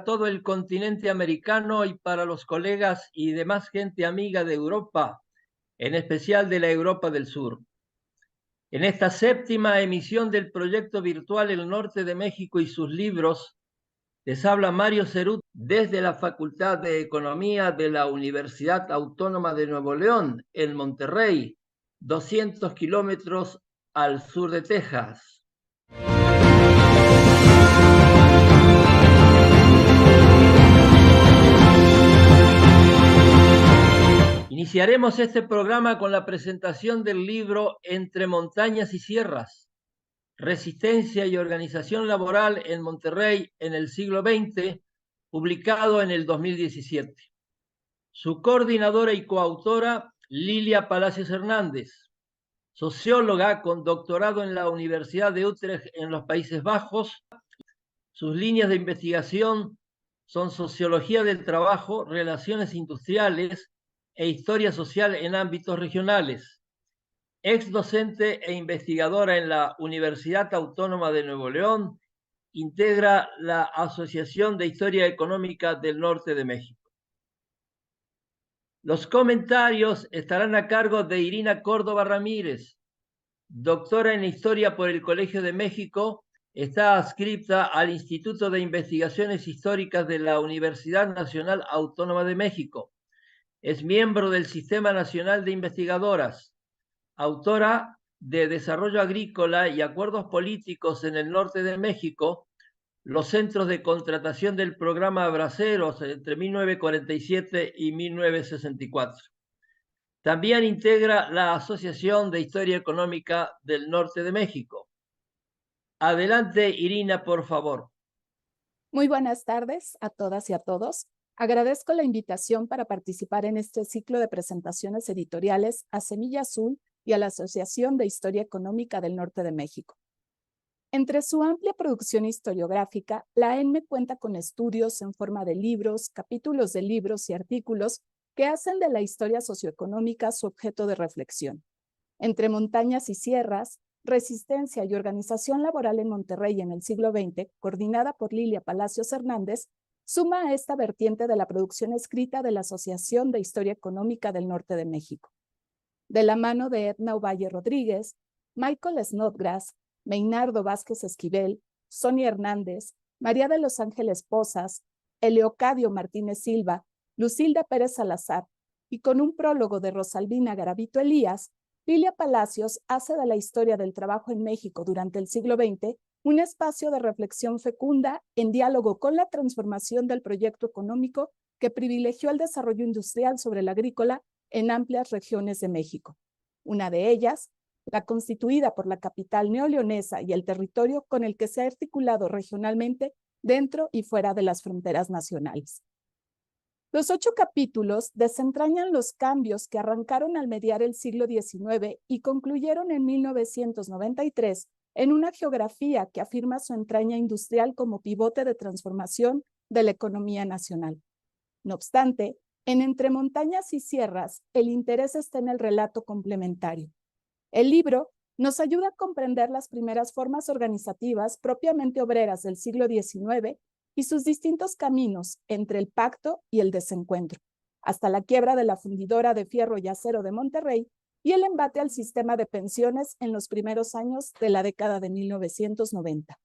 todo el continente americano y para los colegas y demás gente amiga de Europa, en especial de la Europa del Sur. En esta séptima emisión del proyecto virtual El Norte de México y sus libros, les habla Mario Cerut desde la Facultad de Economía de la Universidad Autónoma de Nuevo León, en Monterrey, 200 kilómetros al sur de Texas. Iniciaremos este programa con la presentación del libro Entre montañas y sierras, Resistencia y Organización Laboral en Monterrey en el siglo XX, publicado en el 2017. Su coordinadora y coautora, Lilia Palacios Hernández, socióloga con doctorado en la Universidad de Utrecht en los Países Bajos. Sus líneas de investigación son Sociología del Trabajo, Relaciones Industriales e Historia Social en ámbitos regionales. Ex docente e investigadora en la Universidad Autónoma de Nuevo León, integra la Asociación de Historia Económica del Norte de México. Los comentarios estarán a cargo de Irina Córdoba Ramírez, doctora en Historia por el Colegio de México. Está adscrita al Instituto de Investigaciones Históricas de la Universidad Nacional Autónoma de México. Es miembro del Sistema Nacional de Investigadoras, autora de Desarrollo Agrícola y Acuerdos Políticos en el Norte de México, los centros de contratación del programa Braceros entre 1947 y 1964. También integra la Asociación de Historia Económica del Norte de México. Adelante, Irina, por favor. Muy buenas tardes a todas y a todos. Agradezco la invitación para participar en este ciclo de presentaciones editoriales a Semilla Azul y a la Asociación de Historia Económica del Norte de México. Entre su amplia producción historiográfica, la ENME cuenta con estudios en forma de libros, capítulos de libros y artículos que hacen de la historia socioeconómica su objeto de reflexión. Entre montañas y sierras, Resistencia y Organización Laboral en Monterrey en el siglo XX, coordinada por Lilia Palacios Hernández, suma a esta vertiente de la producción escrita de la Asociación de Historia Económica del Norte de México. De la mano de Edna Ovalle Rodríguez, Michael Snodgrass, Meinardo Vázquez Esquivel, Sonia Hernández, María de los Ángeles Pozas, Eleocadio Martínez Silva, Lucilda Pérez Salazar, y con un prólogo de Rosalvina Garavito Elías, Lilia Palacios hace de la historia del trabajo en México durante el siglo XX un espacio de reflexión fecunda en diálogo con la transformación del proyecto económico que privilegió el desarrollo industrial sobre el agrícola en amplias regiones de México. Una de ellas, la constituida por la capital neoleonesa y el territorio con el que se ha articulado regionalmente dentro y fuera de las fronteras nacionales. Los 8 capítulos desentrañan los cambios que arrancaron al mediar el siglo XIX y concluyeron en 1993 en una geografía que afirma su entraña industrial como pivote de transformación de la economía nacional. No obstante, en Entre montañas y sierras, el interés está en el relato complementario. El libro nos ayuda a comprender las primeras formas organizativas propiamente obreras del siglo XIX y sus distintos caminos entre el pacto y el desencuentro, hasta la quiebra de la fundidora de fierro y acero de Monterrey y el embate al sistema de pensiones en los primeros años de la década de 1990.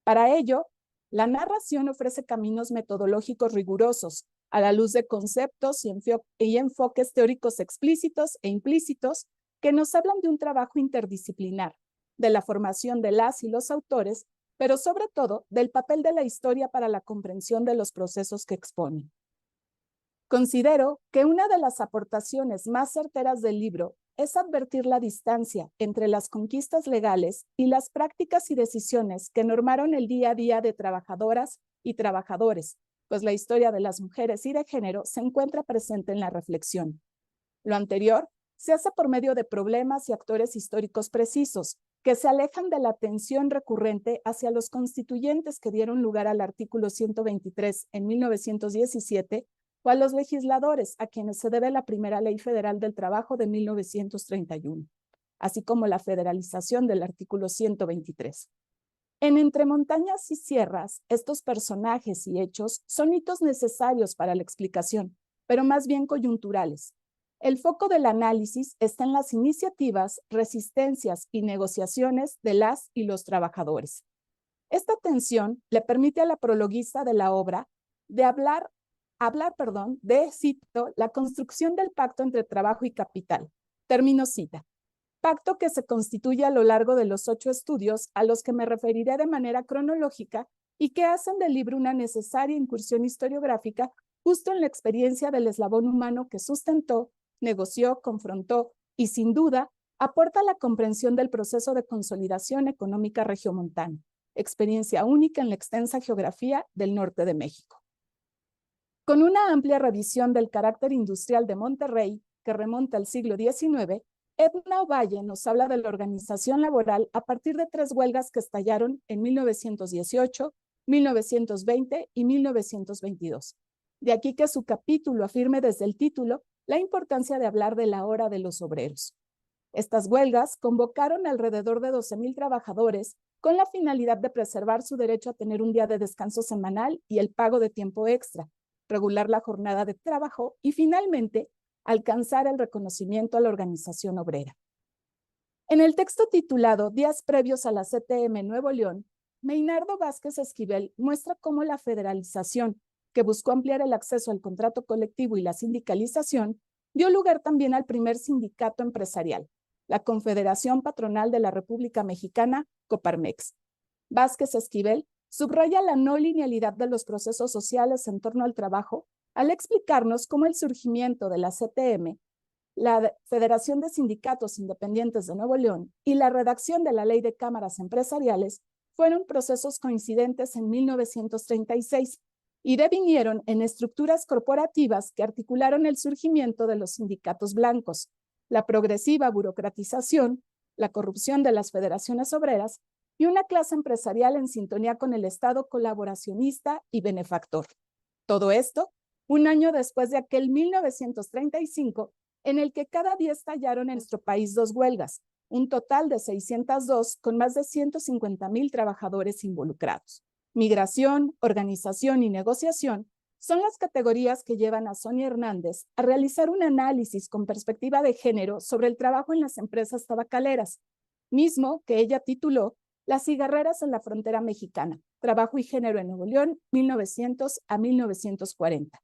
Para ello, la narración ofrece caminos metodológicos rigurosos, a la luz de conceptos y enfoques teóricos explícitos e implícitos que nos hablan de un trabajo interdisciplinar, de la formación de las y los autores, pero sobre todo del papel de la historia para la comprensión de los procesos que exponen. Considero que una de las aportaciones más certeras del libro es advertir la distancia entre las conquistas legales y las prácticas y decisiones que normaron el día a día de trabajadoras y trabajadores, pues la historia de las mujeres y de género se encuentra presente en la reflexión. Lo anterior se hace por medio de problemas y actores históricos precisos, que se alejan de la atención recurrente hacia los constituyentes que dieron lugar al artículo 123 en 1917 o a los legisladores a quienes se debe la primera Ley Federal del Trabajo de 1931, así como la federalización del artículo 123. En Entre montañas y sierras, estos personajes y hechos son hitos necesarios para la explicación, pero más bien coyunturales. El foco del análisis está en las iniciativas, resistencias y negociaciones de las y los trabajadores. Esta tensión le permite a la prologuista de la obra de hablar, cito, la construcción del pacto entre trabajo y capital. Termino cita. Pacto que se constituye a lo largo de los 8 estudios a los que me referiré de manera cronológica y que hacen del libro una necesaria incursión historiográfica justo en la experiencia del eslabón humano que sustentó, negoció, confrontó y sin duda aporta la comprensión del proceso de consolidación económica regiomontana, experiencia única en la extensa geografía del norte de México. Con una amplia revisión del carácter industrial de Monterrey, que remonta al siglo XIX, Edna Ovalle nos habla de la organización laboral a partir de 3 huelgas que estallaron en 1918, 1920 y 1922. De aquí que su capítulo afirme desde el título la importancia de hablar de la hora de los obreros. Estas huelgas convocaron alrededor de 12,000 trabajadores con la finalidad de preservar su derecho a tener un día de descanso semanal y el pago de tiempo extra, regular la jornada de trabajo y finalmente alcanzar el reconocimiento a la organización obrera. En el texto titulado Días previos a la CTM Nuevo León, Meinardo Vázquez Esquivel muestra cómo la federalización, que buscó ampliar el acceso al contrato colectivo y la sindicalización, dio lugar también al primer sindicato empresarial, la Confederación Patronal de la República Mexicana, Coparmex. Vázquez Esquivel subraya la no linealidad de los procesos sociales en torno al trabajo al explicarnos cómo el surgimiento de la CTM, la Federación de Sindicatos Independientes de Nuevo León y la redacción de la Ley de Cámaras Empresariales fueron procesos coincidentes en 1936 y devinieron en estructuras corporativas que articularon el surgimiento de los sindicatos blancos, la progresiva burocratización, la corrupción de las federaciones obreras y una clase empresarial en sintonía con el Estado colaboracionista y benefactor. Todo esto, un año después de aquel 1935, en el que cada día estallaron en nuestro país 2 huelgas, un total de 602 con más de 150,000 trabajadores involucrados. Migración, organización y negociación son las categorías que llevan a Sonia Hernández a realizar un análisis con perspectiva de género sobre el trabajo en las empresas tabacaleras, mismo que ella tituló Las cigarreras en la frontera mexicana, Trabajo y género en Nuevo León, 1900 a 1940.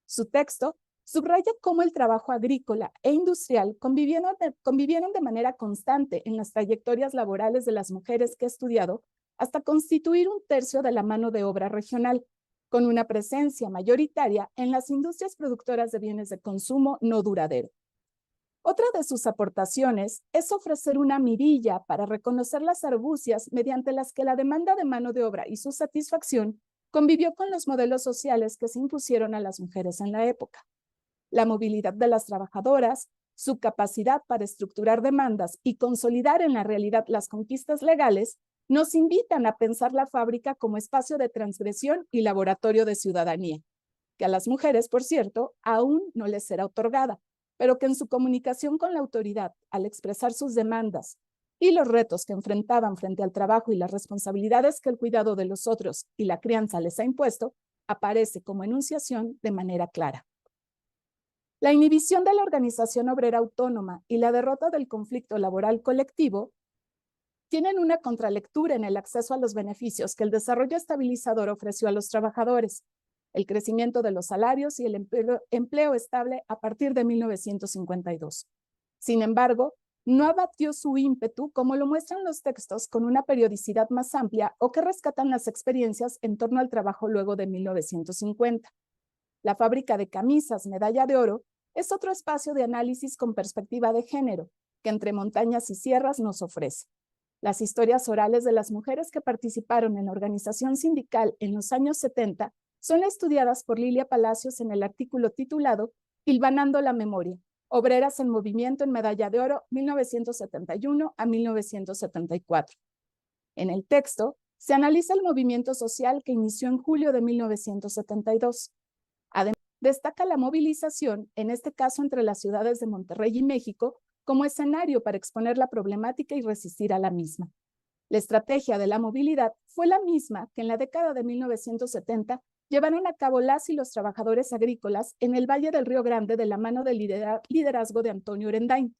Su texto subraya cómo el trabajo agrícola e industrial convivieron de manera constante en las trayectorias laborales de las mujeres que he estudiado hasta constituir 1/3 de la mano de obra regional, con una presencia mayoritaria en las industrias productoras de bienes de consumo no duradero. Otra de sus aportaciones es ofrecer una mirilla para reconocer las argucias mediante las que la demanda de mano de obra y su satisfacción convivió con los modelos sociales que se impusieron a las mujeres en la época. La movilidad de las trabajadoras, su capacidad para estructurar demandas y consolidar en la realidad las conquistas legales, nos invitan a pensar la fábrica como espacio de transgresión y laboratorio de ciudadanía, que a las mujeres, por cierto, aún no les será otorgada, pero que en su comunicación con la autoridad, al expresar sus demandas y los retos que enfrentaban frente al trabajo y las responsabilidades que el cuidado de los otros y la crianza les ha impuesto, aparece como enunciación de manera clara. La inhibición de la organización obrera autónoma y la derrota del conflicto laboral colectivo tienen una contralectura en el acceso a los beneficios que el desarrollo estabilizador ofreció a los trabajadores, el crecimiento de los salarios y el empleo estable a partir de 1952. Sin embargo, no abatió su ímpetu como lo muestran los textos con una periodicidad más amplia o que rescatan las experiencias en torno al trabajo luego de 1950. La fábrica de camisas Medalla de Oro es otro espacio de análisis con perspectiva de género que Entre montañas y sierras nos ofrece. Las historias orales de las mujeres que participaron en la organización sindical en los años 70 son estudiadas por Lilia Palacios en el artículo titulado Hilvanando la memoria, obreras en movimiento en Medalla de Oro 1971 a 1974. En el texto se analiza el movimiento social que inició en julio de 1972. Además, destaca la movilización, en este caso entre las ciudades de Monterrey y México, como escenario para exponer la problemática y resistir a la misma. La estrategia de la movilidad fue la misma que en la década de 1970 llevaron a cabo las y los trabajadores agrícolas en el Valle del Río Grande de la mano del liderazgo de Antonio Orendain.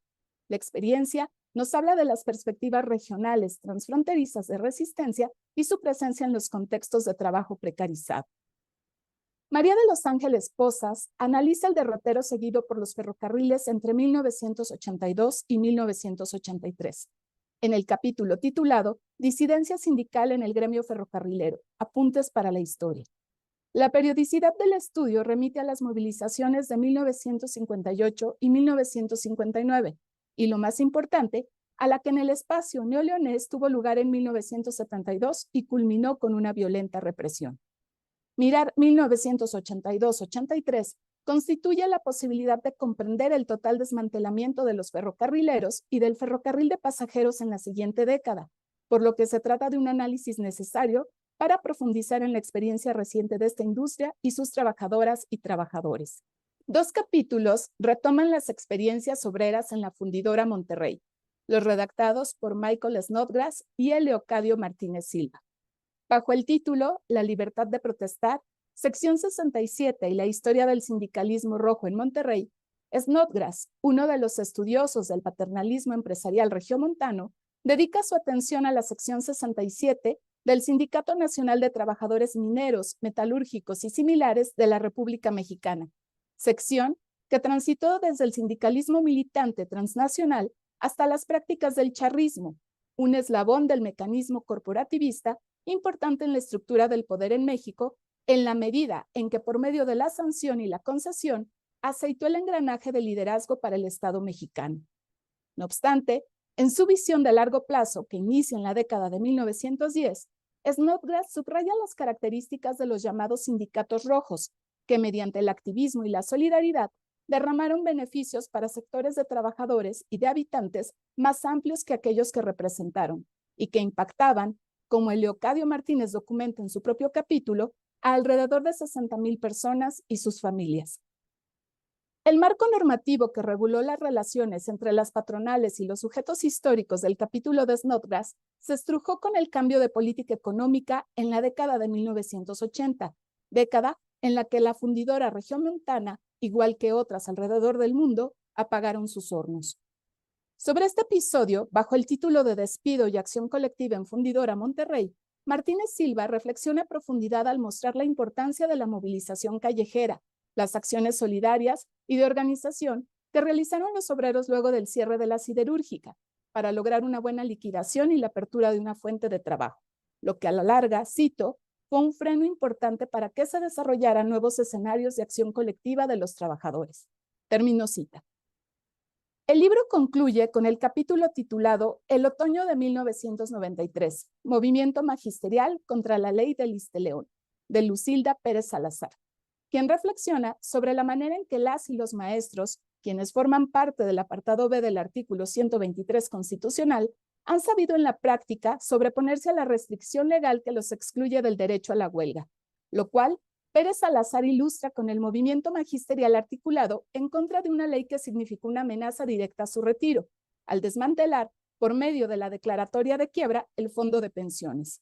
La experiencia nos habla de las perspectivas regionales transfronterizas de resistencia y su presencia en los contextos de trabajo precarizado. María de los Ángeles Pozas analiza el derrotero seguido por los ferrocarriles entre 1982 y 1983. En el capítulo titulado Disidencia sindical en el gremio ferrocarrilero, apuntes para la historia. La periodicidad del estudio remite a las movilizaciones de 1958 y 1959, y lo más importante, a la que en el espacio neoleonés tuvo lugar en 1972 y culminó con una violenta represión. Mirar 1982-83 constituye la posibilidad de comprender el total desmantelamiento de los ferrocarrileros y del ferrocarril de pasajeros en la siguiente década, por lo que se trata de un análisis necesario para profundizar en la experiencia reciente de esta industria y sus trabajadoras y trabajadores. 2 capítulos retoman las experiencias obreras en la fundidora Monterrey, los redactados por Michael Snodgrass y Leocadio Martínez Silva. Bajo el título La libertad de protestar, sección 67 y la historia del sindicalismo rojo en Monterrey, Snodgrass, uno de los estudiosos del paternalismo empresarial regiomontano, dedica su atención a la sección 67 del Sindicato Nacional de Trabajadores Mineros, Metalúrgicos y Similares de la República Mexicana, sección que transitó desde el sindicalismo militante transnacional hasta las prácticas del charrismo, un eslabón del mecanismo corporativista importante en la estructura del poder en México, en la medida en que por medio de la sanción y la concesión aceitó el engranaje de liderazgo para el Estado mexicano. No obstante, en su visión de largo plazo que inicia en la década de 1910, Snodgrass subraya las características de los llamados sindicatos rojos, que mediante el activismo y la solidaridad derramaron beneficios para sectores de trabajadores y de habitantes más amplios que aquellos que representaron, y que impactaban, como Leocadio Martínez documenta en su propio capítulo, a alrededor de 60,000 personas y sus familias. El marco normativo que reguló las relaciones entre las patronales y los sujetos históricos del capítulo de Snodgrass se estrujó con el cambio de política económica en la década de 1980, década en la que la fundidora regiomontana, igual que otras alrededor del mundo, apagaron sus hornos. Sobre este episodio, bajo el título de Despido y Acción Colectiva en Fundidora Monterrey, Martínez Silva reflexiona a profundidad al mostrar la importancia de la movilización callejera, las acciones solidarias y de organización que realizaron los obreros luego del cierre de la siderúrgica para lograr una buena liquidación y la apertura de una fuente de trabajo, lo que a la larga, cito, fue un freno importante para que se desarrollaran nuevos escenarios de acción colectiva de los trabajadores. Termino cita. El libro concluye con el capítulo titulado El otoño de 1993, Movimiento Magisterial contra la Ley de Listeleón, de Lucilda Pérez Salazar, quien reflexiona sobre la manera en que las y los maestros, quienes forman parte del apartado B del artículo 123 constitucional, han sabido en la práctica sobreponerse a la restricción legal que los excluye del derecho a la huelga, lo cual Pérez Salazar ilustra con el movimiento magisterial articulado en contra de una ley que significó una amenaza directa a su retiro, al desmantelar, por medio de la declaratoria de quiebra, el fondo de pensiones.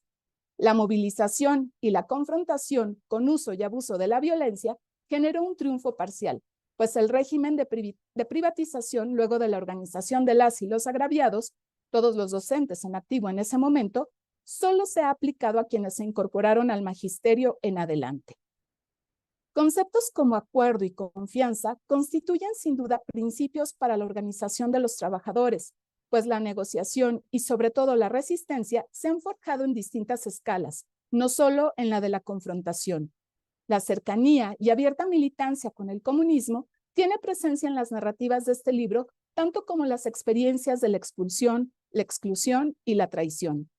La movilización y la confrontación con uso y abuso de la violencia generó un triunfo parcial, pues el régimen de privatización luego de la organización de las y los agraviados, todos los docentes en activo en ese momento, solo se ha aplicado a quienes se incorporaron al magisterio en adelante. Conceptos como acuerdo y confianza constituyen sin duda principios para la organización de los trabajadores, pues la negociación y sobre todo la resistencia se han forjado en distintas escalas, no solo en la de la confrontación. La cercanía y abierta militancia con el comunismo tiene presencia en las narrativas de este libro, tanto como las experiencias de la expulsión, la exclusión y la traición.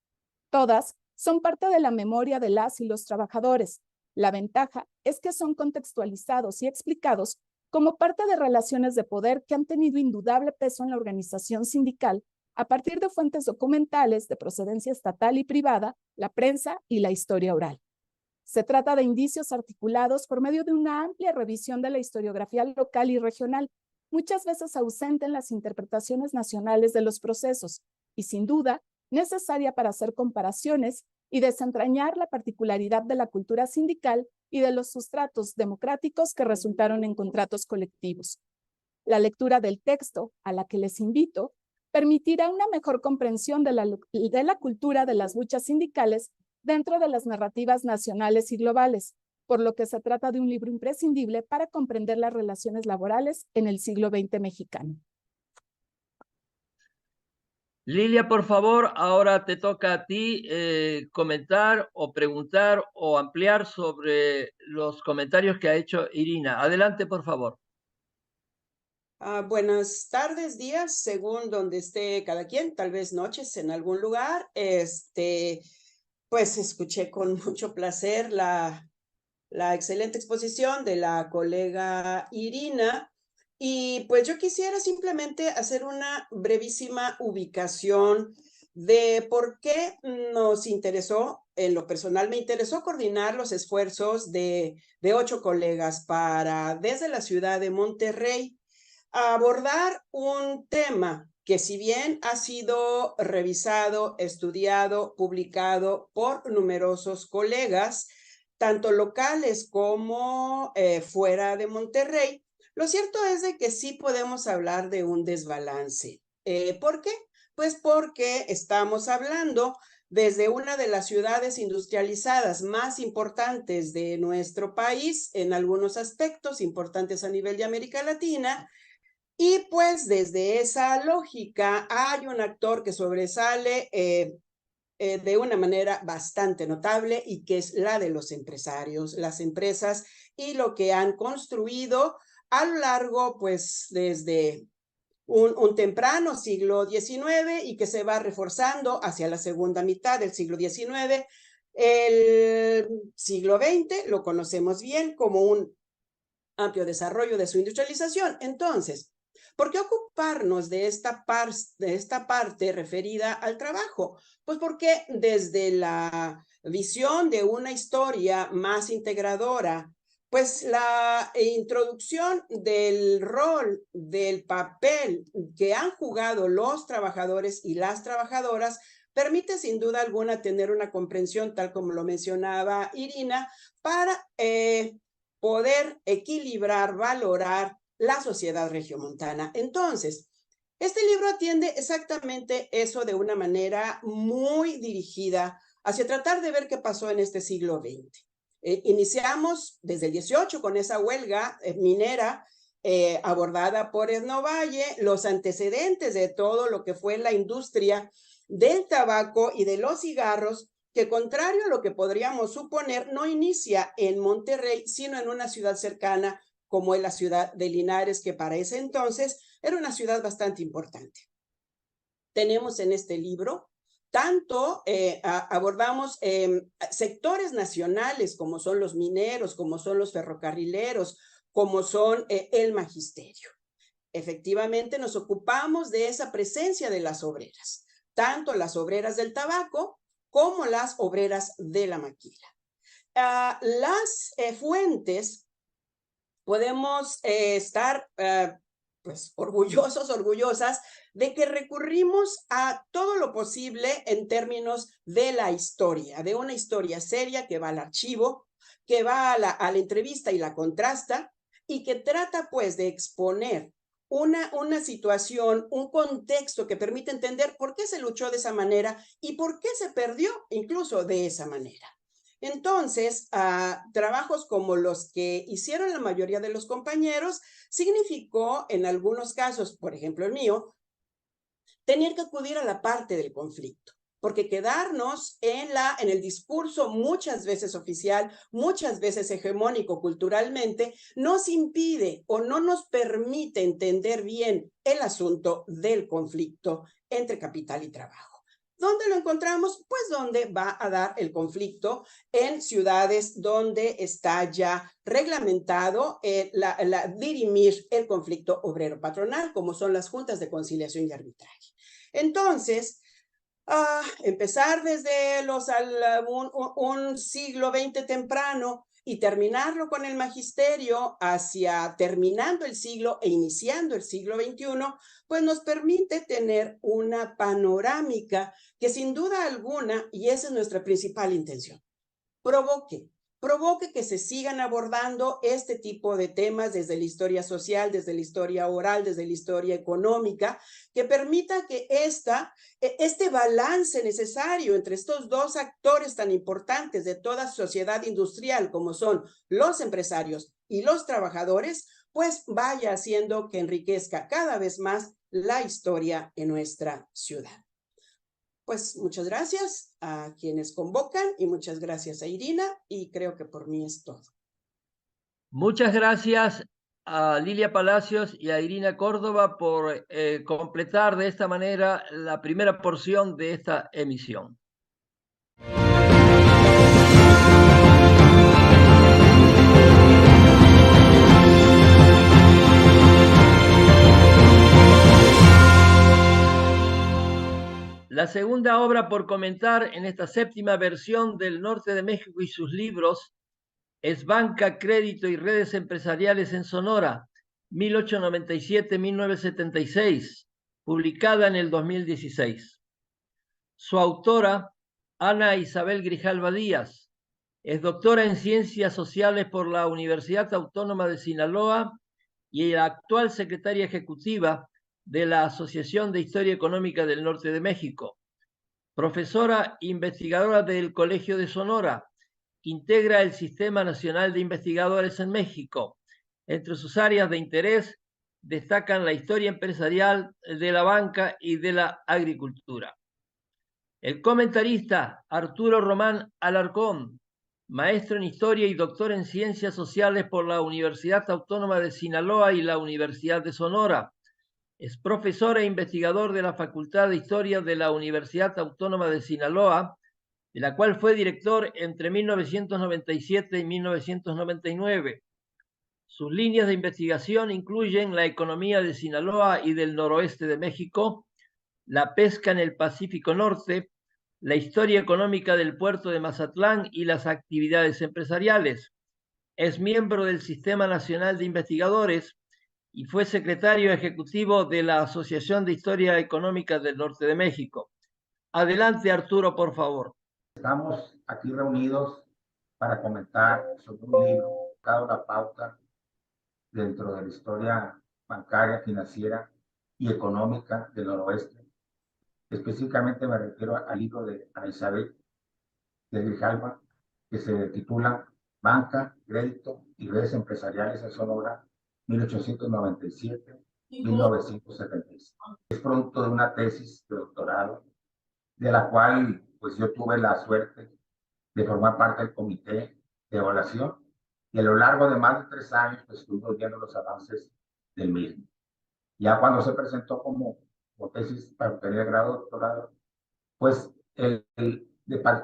Todas son parte de la memoria de las y los trabajadores. La ventaja es que son contextualizados y explicados como parte de relaciones de poder que han tenido indudable peso en la organización sindical a partir de fuentes documentales de procedencia estatal y privada, la prensa y la historia oral. Se trata de indicios articulados por medio de una amplia revisión de la historiografía local y regional, muchas veces ausente en las interpretaciones nacionales de los procesos, y sin duda necesaria para hacer comparaciones y desentrañar la particularidad de la cultura sindical y de los sustratos democráticos que resultaron en contratos colectivos. La lectura del texto, a la que les invito, permitirá una mejor comprensión de la cultura de las luchas sindicales dentro de las narrativas nacionales y globales, por lo que se trata de un libro imprescindible para comprender las relaciones laborales en el siglo XX mexicano. Lilia, por favor, ahora te toca a ti comentar o preguntar o ampliar sobre los comentarios que ha hecho Irina. Adelante, por favor. Buenas tardes, días, según donde esté cada quien, tal vez noches en algún lugar. Pues escuché con mucho placer la excelente exposición de la colega Irina. Y pues yo quisiera simplemente hacer una brevísima ubicación de por qué nos interesó, en lo personal me interesó coordinar los esfuerzos de 8 colegas para, desde la ciudad de Monterrey, abordar un tema que, si bien ha sido revisado, estudiado, publicado por numerosos colegas, tanto locales como fuera de Monterrey, lo cierto es de que sí podemos hablar de un desbalance. ¿Por qué? Pues porque estamos hablando desde una de las ciudades industrializadas más importantes de nuestro país, en algunos aspectos importantes a nivel de América Latina, y pues desde esa lógica hay un actor que sobresale de una manera bastante notable, y que es la de los empresarios, las empresas y lo que han construido a lo largo, pues desde un temprano siglo XIX y que se va reforzando hacia la segunda mitad del siglo XIX. El siglo XX lo conocemos bien como un amplio desarrollo de su industrialización. Entonces, ¿por qué ocuparnos de esta parte referida al trabajo? Pues porque desde la visión de una historia más integradora, pues la introducción del rol, del papel que han jugado los trabajadores y las trabajadoras, permite sin duda alguna tener una comprensión, tal como lo mencionaba Irina, para poder equilibrar, valorar la sociedad regiomontana. Entonces, este libro atiende exactamente eso de una manera muy dirigida hacia tratar de ver qué pasó en este siglo XX. Iniciamos desde el 18 con esa huelga minera abordada por Edno Valle, los antecedentes de todo lo que fue la industria del tabaco y de los cigarros, que, contrario a lo que podríamos suponer, no inicia en Monterrey, sino en una ciudad cercana como es la ciudad de Linares, que para ese entonces era una ciudad bastante importante. Tenemos en este libro tanto abordamos sectores nacionales como son los mineros, como son los ferrocarrileros, como son el magisterio. Efectivamente, nos ocupamos de esa presencia de las obreras, tanto las obreras del tabaco como las obreras de la maquila. Las fuentes, podemos estar pues orgullosos, orgullosas de que recurrimos a todo lo posible en términos de la historia, de una historia seria que va al archivo, que va a la entrevista y la contrasta, y que trata pues de exponer una situación, un contexto que permite entender por qué se luchó de esa manera y por qué se perdió incluso de esa manera. Entonces, trabajos como los que hicieron la mayoría de los compañeros significó, en algunos casos, por ejemplo el mío, tener que acudir a la parte del conflicto, porque quedarnos en el discurso muchas veces oficial, muchas veces hegemónico culturalmente, nos impide o no nos permite entender bien el asunto del conflicto entre capital y trabajo. ¿Dónde lo encontramos? Pues donde va a dar el conflicto en ciudades donde está ya reglamentado dirimir el conflicto obrero-patronal, como son las juntas de conciliación y arbitraje. Entonces, empezar desde un siglo XX temprano y terminarlo con el magisterio hacia terminando el siglo e iniciando el siglo XXI, pues nos permite tener una panorámica que sin duda alguna, y esa es nuestra principal intención, provoque que se sigan abordando este tipo de temas desde la historia social, desde la historia oral, desde la historia económica, que permita que este balance necesario entre estos dos actores tan importantes de toda sociedad industrial, como son los empresarios y los trabajadores, pues vaya haciendo que enriquezca cada vez más la historia en nuestra ciudad. Pues muchas gracias a quienes convocan y muchas gracias a Irina, y creo que por mí es todo. Muchas gracias a Lilia Palacios y a Irina Córdoba por completar de esta manera la primera porción de esta emisión. La segunda obra por comentar en esta séptima versión del Norte de México y sus libros es Banca, Crédito y Redes Empresariales en Sonora, 1897-1976, publicada en el 2016. Su autora, Ana Isabel Grijalva Díaz, es doctora en Ciencias Sociales por la Universidad Autónoma de Sinaloa y la actual secretaria ejecutiva de la Asociación de Historia Económica del Norte de México. Profesora investigadora del Colegio de Sonora, integra el Sistema Nacional de Investigadores en México. Entre sus áreas de interés destacan la historia empresarial de la banca y de la agricultura. El comentarista Arturo Román Alarcón, maestro en Historia y doctor en Ciencias Sociales por la Universidad Autónoma de Sinaloa y la Universidad de Sonora. Es profesor e investigador de la Facultad de Historia de la Universidad Autónoma de Sinaloa, de la cual fue director entre 1997 y 1999. Sus líneas de investigación incluyen la economía de Sinaloa y del noroeste de México, la pesca en el Pacífico Norte, la historia económica del puerto de Mazatlán y las actividades empresariales. Es miembro del Sistema Nacional de Investigadores y fue secretario ejecutivo de la Asociación de Historia Económica del Norte de México. Adelante, Arturo, por favor. Estamos aquí reunidos para comentar sobre un libro, cada una pauta dentro de la historia bancaria, financiera y económica del noroeste. Específicamente me refiero al libro de Ana Isabel de Grijalva, que se titula Banca, Crédito y Redes Empresariales en Sonora, 1897-1976. Es producto de una tesis de doctorado, de la cual pues yo tuve la suerte de formar parte del comité de evaluación, y a lo largo de más de 3 años pues estuvimos viendo los avances del mismo. Ya cuando se presentó como tesis para obtener el grado de doctorado, pues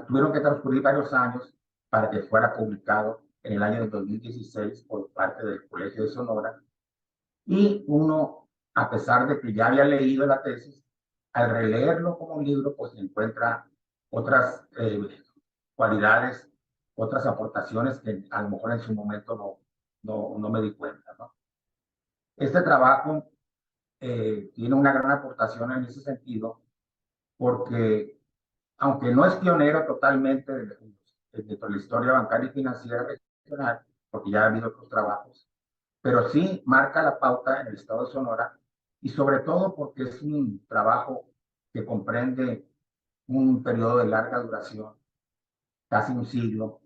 tuvieron que transcurrir varios años para que fuera publicado en el año 2016 por parte del Colegio de Sonora, y uno, a pesar de que ya había leído la tesis, al releerlo como un libro, pues encuentra otras cualidades, otras aportaciones que a lo mejor en su momento no me di cuenta, ¿no? Este trabajo tiene una gran aportación en ese sentido, porque aunque no es pionero totalmente dentro de la historia bancaria y financiera regional, porque ya ha habido otros trabajos, pero sí marca la pauta en el estado de Sonora, y sobre todo porque es un trabajo que comprende un periodo de larga duración, casi un siglo,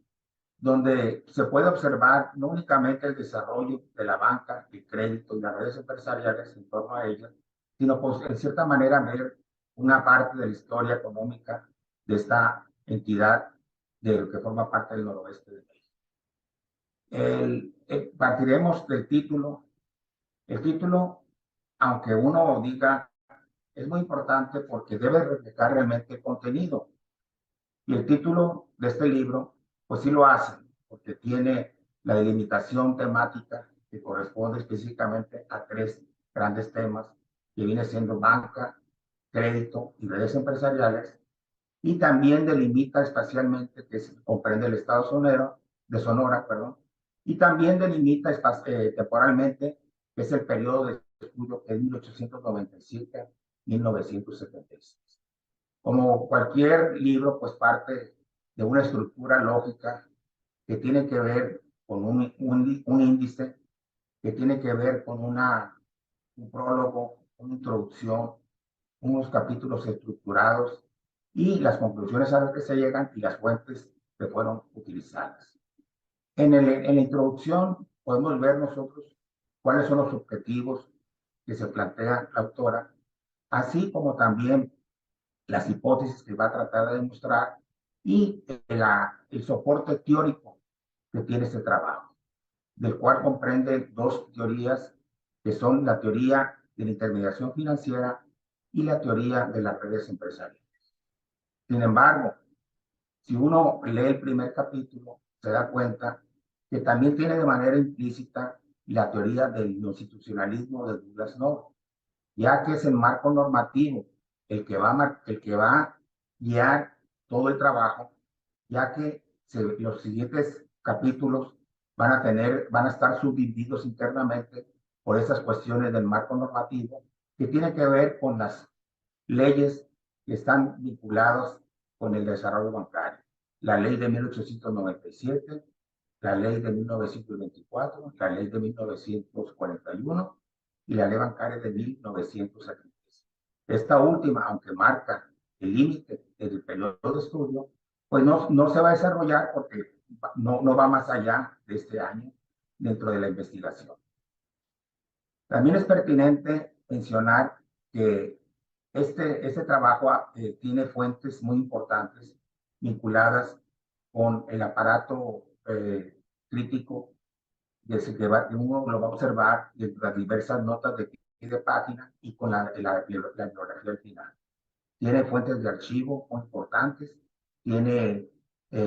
donde se puede observar no únicamente el desarrollo de la banca, el crédito y las redes empresariales en torno a ella, sino pues en cierta manera ver una parte de la historia económica de esta entidad de lo que forma parte del noroeste de México. Partiremos del título. El título, aunque uno diga, es muy importante porque debe reflejar realmente el contenido. Y el título de este libro, pues sí lo hace, porque tiene la delimitación temática que corresponde específicamente a 3 grandes temas, que viene siendo banca, crédito y redes empresariales, y también delimita espacialmente que comprende el estado sonero de Sonora, perdón, y también delimita temporalmente, que es el periodo de estudio que es 1897-1976. Como cualquier libro, pues parte de una estructura lógica que tiene que ver con un índice, que tiene que ver con un prólogo, una introducción, unos capítulos estructurados y las conclusiones a las que se llegan y las fuentes que fueron utilizadas. En la introducción podemos ver nosotros cuáles son los objetivos que se plantea la autora, así como también las hipótesis que va a tratar de demostrar y el soporte teórico que tiene este trabajo, del cual comprende dos teorías que son la teoría de la intermediación financiera y la teoría de las redes empresariales. Sin embargo, si uno lee el primer capítulo, se da cuenta que también tiene de manera implícita la teoría del institucionalismo de Douglas North, ya que es el marco normativo el que va a guiar todo el trabajo, ya que los siguientes capítulos van a estar subdivididos internamente por esas cuestiones del marco normativo que tiene que ver con las leyes que están vinculadas con el desarrollo bancario. La ley de 1897, la ley de 1924, la ley de 1941 y la ley bancaria de 1976. Esta última, aunque marca el límite del periodo de estudio, pues no se va a desarrollar porque no va más allá de este año dentro de la investigación. También es pertinente mencionar que este trabajo tiene fuentes muy importantes vinculadas con el aparato crítico que uno lo va a observar de las diversas notas de página y con la bibliografía al final. Tiene fuentes de archivo muy importantes, tiene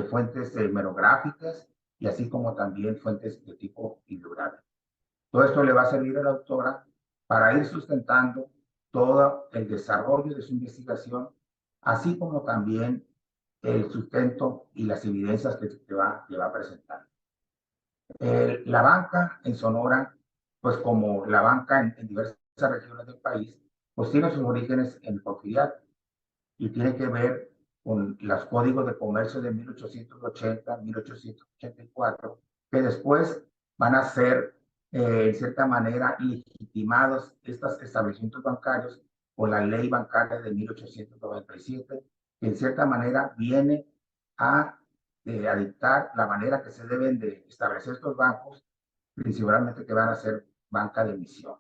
fuentes hemerográficas y así como también fuentes de tipo bibliográfico. Todo esto le va a servir a la autora para ir sustentando todo el desarrollo de su investigación, así como también el sustento y las evidencias que va a presentar. La banca en Sonora, pues como la banca en diversas regiones del país, pues tiene sus orígenes en el porfiriato y tiene que ver con los códigos de comercio de 1880, 1884, que después van a ser, en cierta manera, legitimados estos establecimientos bancarios con la ley bancaria de 1897, que en cierta manera viene a dictar la manera que se deben de establecer estos bancos, principalmente que van a ser banca de emisión.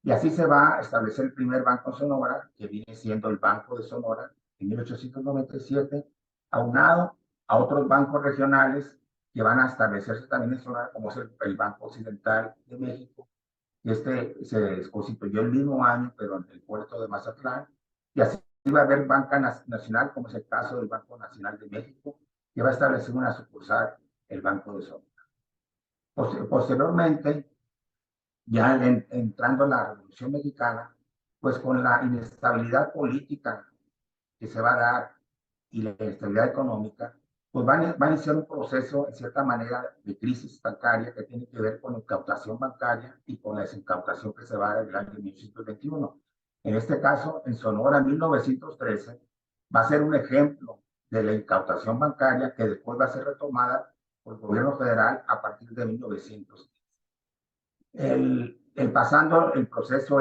Y así se va a establecer el primer banco en Sonora, que viene siendo el Banco de Sonora, en 1897, aunado a otros bancos regionales que van a establecerse también en Sonora, como es el Banco Occidental de México. Este se constituyó el mismo año, pero en el puerto de Mazatlán. Y así va a haber banca nacional, como es el caso del Banco Nacional de México, que va a establecer una sucursal, el Banco de Sonora. Posteriormente, ya entrando en la Revolución Mexicana, pues con la inestabilidad política que se va a dar y la inestabilidad económica, pues va a iniciar un proceso, en cierta manera, de crisis bancaria que tiene que ver con la incautación bancaria y con la desincautación que se va a dar en el año 1921. En este caso, en Sonora, 1913, va a ser un ejemplo de la incautación bancaria que después va a ser retomada por el gobierno federal a partir de 1915. Pasando el proceso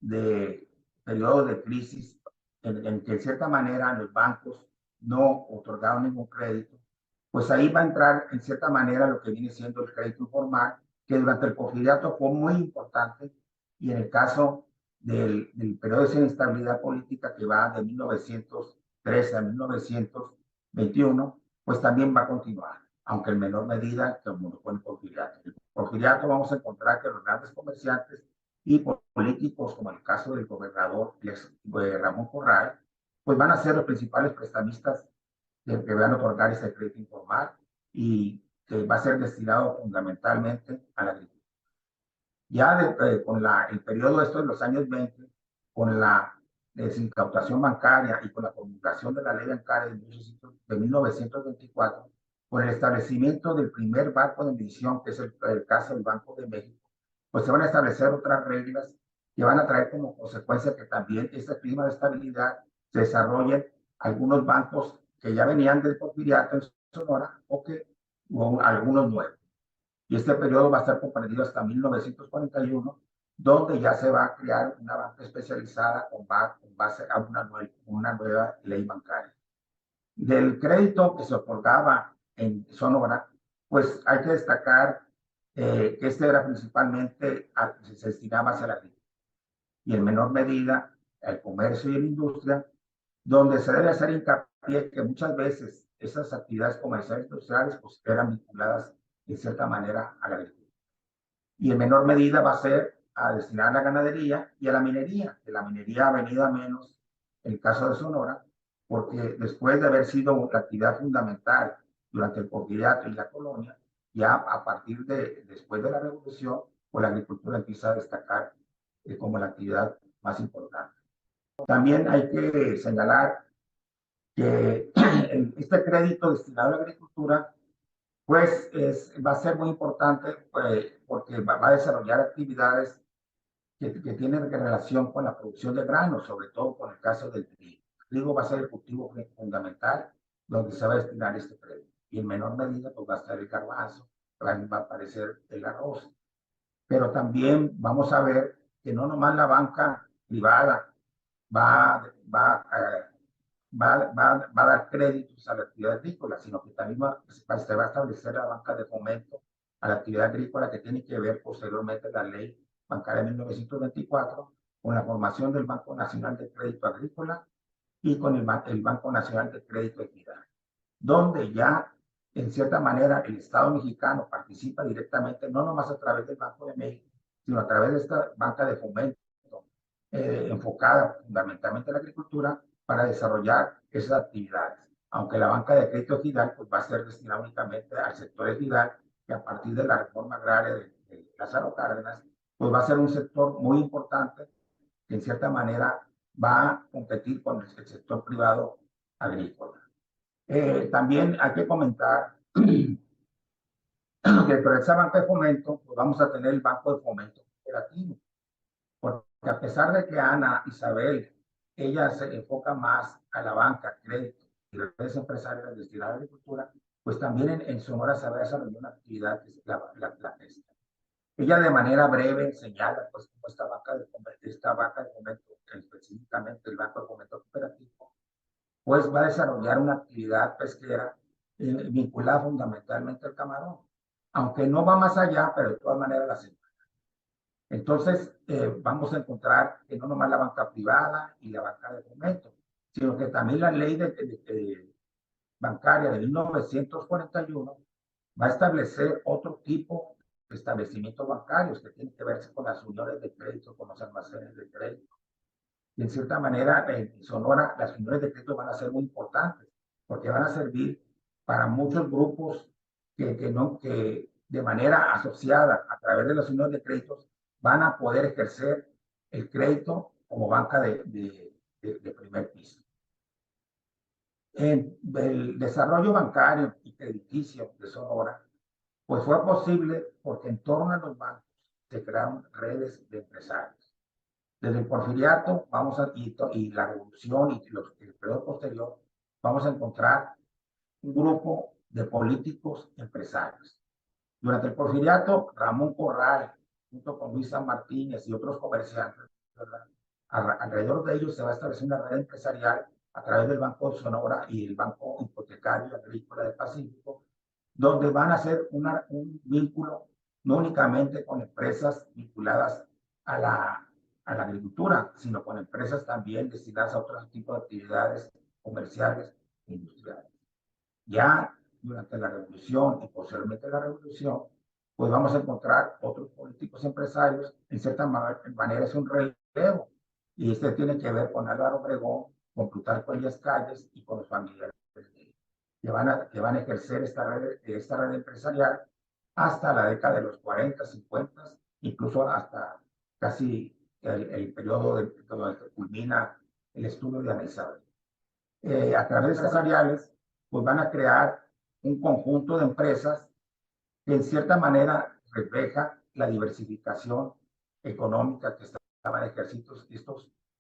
de periodo de crisis en que en cierta manera los bancos no otorgaron ningún crédito, pues ahí va a entrar en cierta manera lo que viene siendo el crédito informal, que durante el porfiriato fue muy importante, y en el caso del periodo de inestabilidad política que va de 1913 a 1921, pues también va a continuar, aunque en menor medida que como fue el porfiriato. En el porfiriato vamos a encontrar que los grandes comerciantes y políticos, como el caso del gobernador Ramón Corral, pues van a ser los principales prestamistas que van a otorgar ese crédito informal y que va a ser destinado fundamentalmente a la agricultura. Ya con el periodo de los años 20, con la desincautación bancaria y con la promulgación de la ley bancaria de 1924, con el establecimiento del primer banco de emisión, que es el caso del Banco de México, pues se van a establecer otras reglas que van a traer como consecuencia que también este clima de estabilidad se desarrollen algunos bancos que ya venían del Porfiriato en Sonora o algunos nuevos. Y este periodo va a estar comprendido hasta 1941, donde ya se va a crear una banca especializada con base a una nueva ley bancaria. Del crédito que se otorgaba en Sonora, pues hay que destacar que este era principalmente, se destinaba hacia la agricultura y en menor medida al comercio y la industria, donde se debe hacer hincapié que muchas veces esas actividades comerciales industriales pues eran vinculadas de cierta manera a la agricultura. Y en menor medida va a ser a destinar a la ganadería y a la minería, que la minería ha venido a menos en el caso de Sonora, porque después de haber sido la actividad fundamental durante el Porfiriato y la colonia, ya a partir de después de la revolución, pues la agricultura empieza a destacar como la actividad más importante. También hay que señalar que este crédito destinado a la agricultura pues va a ser muy importante porque va a desarrollar actividades que tienen relación con la producción de granos, sobre todo con el caso del trigo. El trigo va a ser el cultivo fundamental donde se va a destinar este crédito. Y en menor medida pues va a estar el garbanzo, va a aparecer el arroz. Pero también vamos a ver que no nomás la banca privada va a dar créditos a la actividad agrícola, sino que también se va a establecer la banca de fomento a la actividad agrícola que tiene que ver posteriormente la ley bancaria de 1924 con la formación del Banco Nacional de Crédito Agrícola y con el Banco Nacional de Crédito Equidad, donde ya en cierta manera el Estado mexicano participa directamente, no nomás a través del Banco de México, sino a través de esta banca de fomento enfocada fundamentalmente en la agricultura para desarrollar esas actividades. Aunque la banca de crédito ejidal pues, va a ser destinada únicamente al sector ejidal, que a partir de la reforma agraria de Lázaro Cárdenas, pues va a ser un sector muy importante que en cierta manera va a competir con el sector privado agrícola. También hay que comentar que por esa banca de fomento, pues vamos a tener el Banco de Fomento Cooperativo. Porque a pesar de que Ana Isabel, ella se enfoca más a la banca, crédito y redes empresariales destinadas a la agricultura, pues también en Sonora se va a desarrollar una actividad que es la pesca. Ella de manera breve señala pues cómo esta banca de fomento, específicamente el Banco de Fomento Cooperativo, pues va a desarrollar una actividad pesquera vinculada fundamentalmente al camarón, aunque no va más allá, pero de todas maneras la señala. Entonces, vamos a encontrar que no nomás la banca privada y la banca de fomento, sino que también la ley bancaria de 1941 va a establecer otro tipo de establecimientos bancarios que tienen que verse con las uniones de crédito, con los almacenes de crédito. Y en cierta manera, en Sonora, las uniones de crédito van a ser muy importantes, porque van a servir para muchos grupos que de manera asociada a través de las uniones de créditos van a poder ejercer el crédito como banca de primer piso. El desarrollo bancario y crediticio de Sonora, pues fue posible porque en torno a los bancos se crearon redes de empresarios. Desde el Porfiriato y la Revolución y el periodo posterior, vamos a encontrar un grupo de políticos empresarios. Durante el Porfiriato, Ramón Corral, junto con Luis San Martínez y otros comerciantes, ¿verdad? Alrededor de ellos se va a establecer una red empresarial a través del Banco de Sonora y el Banco Hipotecario Agrícola del Pacífico, donde van a hacer un vínculo no únicamente con empresas vinculadas a la agricultura, sino con empresas también destinadas a otros tipos de actividades comerciales e industriales. Ya durante la revolución y posteriormente la revolución, pues vamos a encontrar otros políticos empresarios, en cierta manera es un relevo, y este tiene que ver con Álvaro Obregón, con Plutarco Elías Calles y con los familiares que van a ejercer esta red empresarial hasta la década de los 40, 50, incluso hasta casi el periodo donde culmina el estudio de Ana Isabel. A través de estas áreas, pues van a crear un conjunto de empresas que en cierta manera refleja la diversificación económica que estaban ejerciendo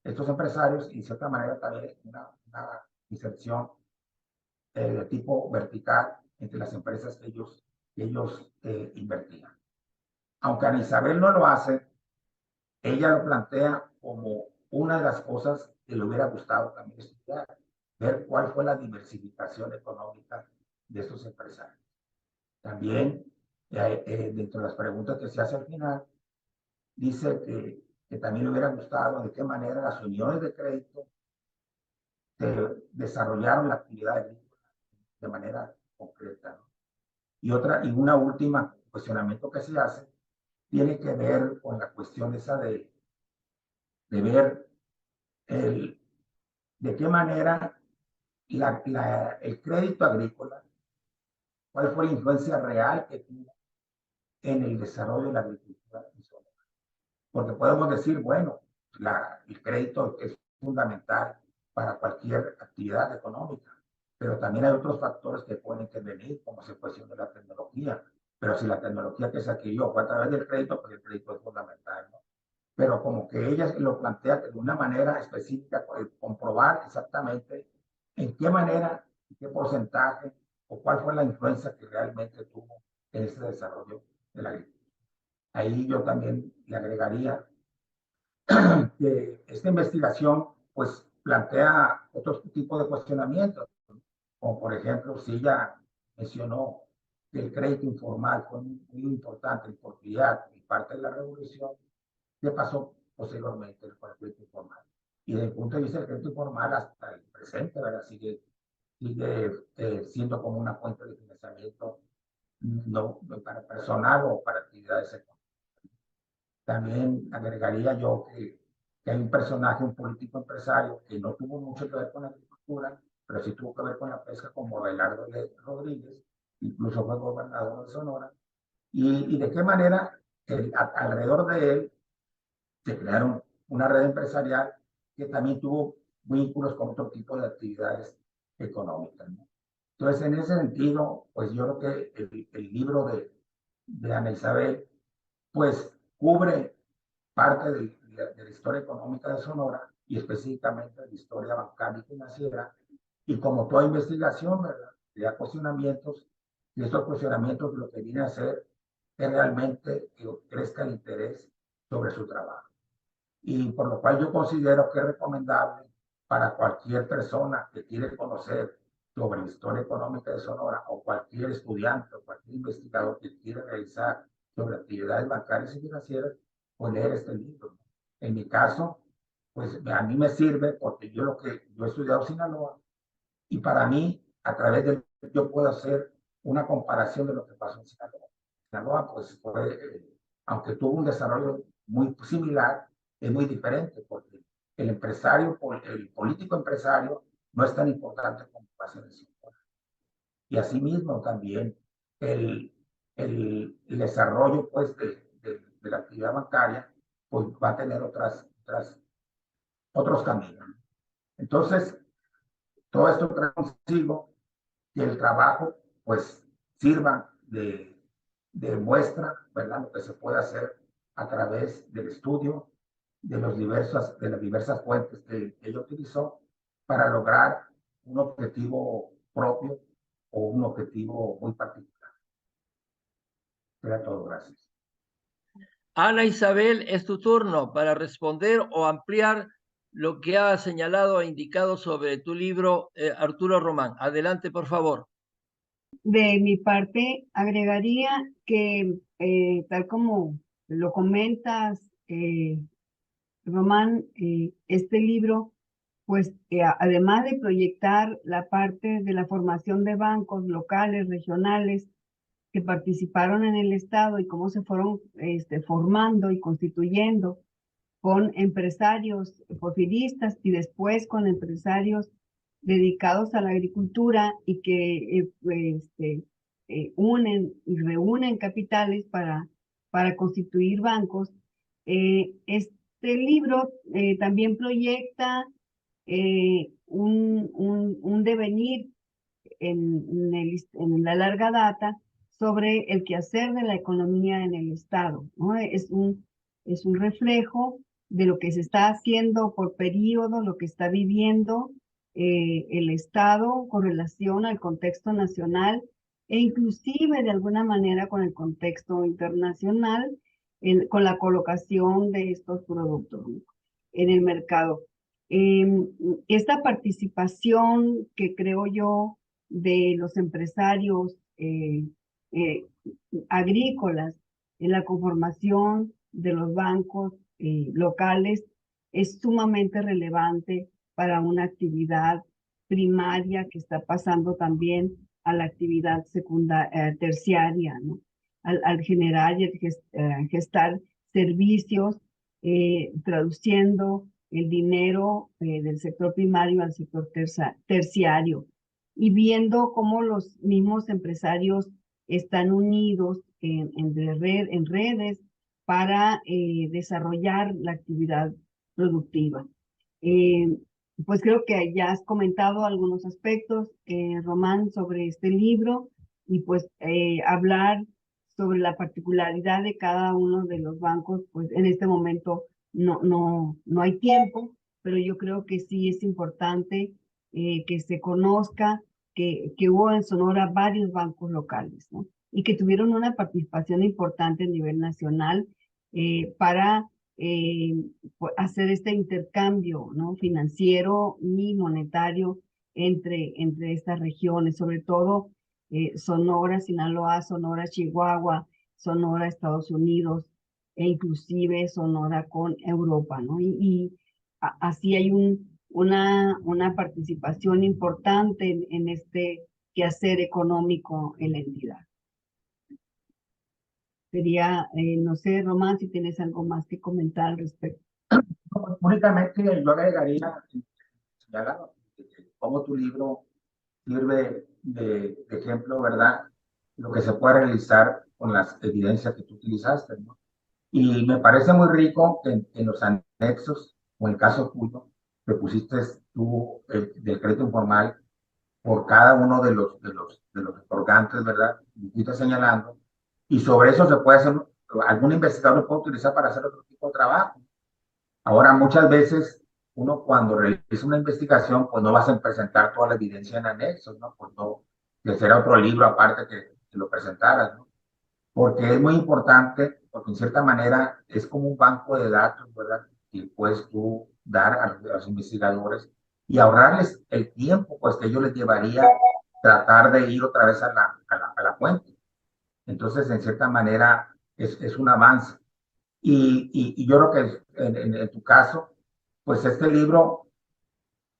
estos empresarios y en cierta manera también una inserción de tipo vertical entre las empresas que ellos invertían. Aunque Ana Isabel no lo hace, ella lo plantea como una de las cosas que le hubiera gustado también estudiar, ver cuál fue la diversificación económica de estos empresarios. También, dentro de las preguntas que se hace al final, dice que también le hubiera gustado de qué manera las uniones de crédito desarrollaron la actividad agrícola de manera concreta, ¿no? Y una última cuestionamiento que se hace tiene que ver con la cuestión esa de ver de qué manera el crédito agrícola, cuál fue la influencia real que tuvo en el desarrollo de la agricultura en Sonora. Porque podemos decir, bueno, el crédito es fundamental para cualquier actividad económica, pero también hay otros factores que pueden intervenir, como es la cuestión de la tecnología. Pero si la tecnología que se adquirió fue a través del crédito, pues el crédito es fundamental, ¿no? Pero como que ella lo plantea de una manera específica, comprobar exactamente en qué manera, en qué porcentaje o cuál fue la influencia que realmente tuvo en ese desarrollo de la agricultura. Ahí yo también le agregaría que esta investigación pues plantea otro tipo de cuestionamientos, como por ejemplo si ella mencionó que el crédito informal fue muy importante en portugués y parte de la revolución. ¿Qué pasó posteriormente con el crédito informal? Y desde el punto de vista del crédito informal hasta el presente, ¿verdad? Sigue siendo como una fuente de financiamiento no para personal o para actividades económicas. También agregaría yo que hay un personaje, un político empresario que no tuvo mucho que ver con la agricultura, pero sí tuvo que ver con la pesca, como Abelardo Rodríguez, incluso fue gobernador de Sonora, y de qué manera alrededor de él se crearon una red empresarial que también tuvo vínculos con otro tipo de actividades económicas, ¿no? Entonces, en ese sentido, pues yo creo que el libro de Ana Isabel, pues cubre parte de la historia económica de Sonora y específicamente de la historia bancaria y financiera. Y como toda investigación, ¿verdad?, crea cuestionamientos, y estos cuestionamientos lo que viene a hacer es realmente que crezca el interés sobre su trabajo. Y por lo cual yo considero que es recomendable para cualquier persona que quiere conocer sobre la historia económica de Sonora, o cualquier estudiante o cualquier investigador que quiera realizar sobre actividades bancarias y financieras, pues leer este libro. En mi caso, pues a mí me sirve porque yo he estudiado Sinaloa, y para mí, a través de él, yo puedo hacer una comparación de lo que pasó en Sinaloa. Sinaloa, pues aunque tuvo un desarrollo muy similar, es muy diferente, porque el político empresario no es tan importante como pasa en el Sinaloa. Y asimismo también el desarrollo pues de la actividad bancaria pues va a tener otros caminos. Entonces, todo esto trae consigo que el trabajo pues sirva de muestra, ¿verdad?, lo que se puede hacer a través del estudio de las diversas fuentes que ella utilizó para lograr un objetivo propio o un objetivo muy particular. Era todo, gracias. Ana Isabel, es tu turno para responder o ampliar lo que ha señalado e indicado sobre tu libro, Arturo Román. Adelante, por favor. De mi parte, agregaría que, tal como lo comentas, Román, este libro, pues además de proyectar la parte de la formación de bancos locales, regionales, que participaron en el Estado y cómo se fueron formando y constituyendo con empresarios porfiristas y después con empresarios dedicados a la agricultura y que unen y reúnen capitales para constituir bancos. Este libro también proyecta un devenir en la larga data sobre el quehacer de la economía en el Estado, ¿no? Es un reflejo de lo que se está haciendo por periodo, lo que está viviendo el Estado con relación al contexto nacional e inclusive de alguna manera con el contexto internacional, con la colocación de estos productos, ¿no?, en el mercado. Esta participación que creo yo de los empresarios agrícolas en la conformación de los bancos locales es sumamente relevante para una actividad primaria que está pasando también a la actividad terciaria, ¿no? Al generar y gestar servicios, traduciendo el dinero del sector primario al sector terciario, y viendo cómo los mismos empresarios están unidos en redes para desarrollar la actividad productiva. Pues creo que ya has comentado algunos aspectos, Román, sobre este libro, y pues hablar sobre la particularidad de cada uno de los bancos, pues en este momento no hay tiempo, pero yo creo que sí es importante que se conozca que hubo en Sonora varios bancos locales, ¿no? Y que tuvieron una participación importante a nivel nacional para hacer este intercambio, ¿no?, financiero y monetario entre estas regiones, sobre todo Sonora, Sinaloa, Sonora, Chihuahua, Sonora, Estados Unidos, e inclusive Sonora con Europa, ¿no? Y así hay una participación importante en este quehacer económico en la entidad. Sería, no sé, Román, si tienes algo más que comentar al respecto. Únicamente yo agregaría cómo tu libro sirve de ejemplo, ¿verdad? Lo que se puede realizar con las evidencias que tú utilizaste, ¿no? Y me parece muy rico que en los anexos, o en el caso tuyo, que pusiste tú del crédito informal por cada uno de los otorgantes, ¿verdad? Y fuiste señalando. Y sobre eso se puede hacer, algún investigador lo puede utilizar para hacer otro tipo de trabajo. Ahora, muchas veces, uno cuando realiza una investigación, pues no vas a presentar toda la evidencia en anexos, ¿no? Pues no, que será otro libro aparte que lo presentaras, ¿no? Porque es muy importante, porque en cierta manera es como un banco de datos, ¿verdad? Que puedes tú dar a los investigadores y ahorrarles el tiempo, pues que ellos les llevaría tratar de ir otra vez a la fuente. Entonces, en cierta manera, es un avance. Y yo creo que en tu caso, pues este libro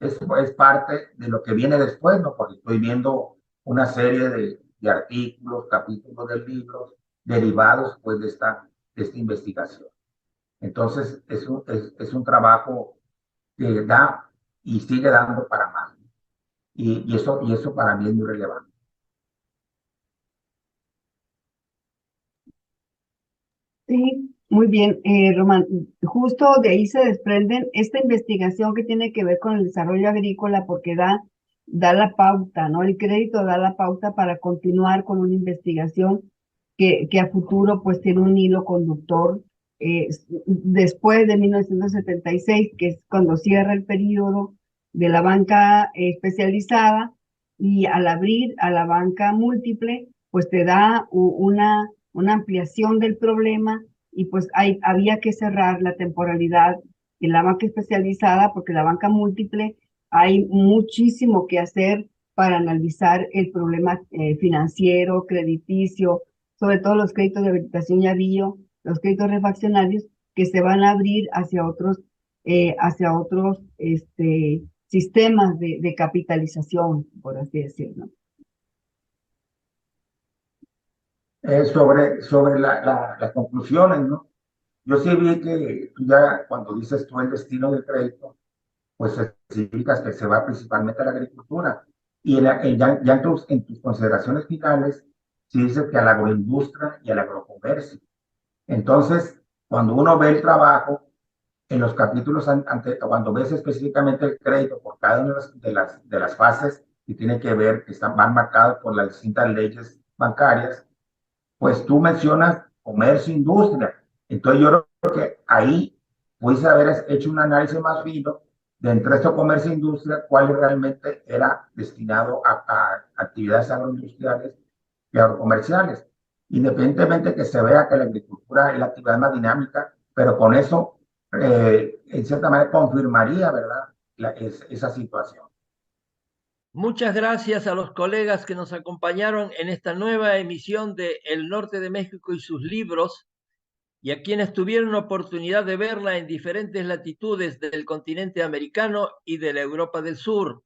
es parte de lo que viene después, ¿no? Porque estoy viendo una serie de artículos, capítulos del libro, derivados pues de esta investigación. Entonces, es un trabajo que da y sigue dando para más. Y eso para mí es muy relevante. Sí, muy bien, Román. Justo de ahí se desprenden esta investigación que tiene que ver con el desarrollo agrícola, porque da la pauta, ¿no? El crédito da la pauta para continuar con una investigación que a futuro pues tiene un hilo conductor después de 1976, que es cuando cierra el periodo de la banca especializada, y al abrir a la banca múltiple, pues te da una ampliación del problema, y pues había que cerrar la temporalidad en la banca especializada, porque la banca múltiple hay muchísimo que hacer para analizar el problema financiero, crediticio, sobre todo los créditos de habilitación y avío, los créditos refaccionarios que se van a abrir hacia otros sistemas de capitalización, por así decirlo. Sobre las conclusiones, ¿no? Yo sí vi que tú ya, cuando dices tú el destino del crédito, pues especificas que se va principalmente a la agricultura. Y ya en tus consideraciones finales, sí dices que a la agroindustria y al agrocomercio. Entonces, cuando uno ve el trabajo, en los capítulos cuando ves específicamente el crédito por cada una de las fases y tiene que ver, van marcados por las distintas leyes bancarias, pues tú mencionas comercio e industria. Entonces yo creo que ahí pudiste haber hecho un análisis más fino de entre esto comercio e industria, cuál realmente era destinado a actividades agroindustriales y agrocomerciales. Independientemente que se vea que la agricultura es la actividad más dinámica, pero con eso, en cierta manera, confirmaría, ¿verdad?, esa situación. Muchas gracias a los colegas que nos acompañaron en esta nueva emisión de El Norte de México y sus libros, y a quienes tuvieron oportunidad de verla en diferentes latitudes del continente americano y de la Europa del Sur.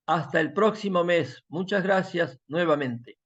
Hasta el próximo mes. Muchas gracias nuevamente.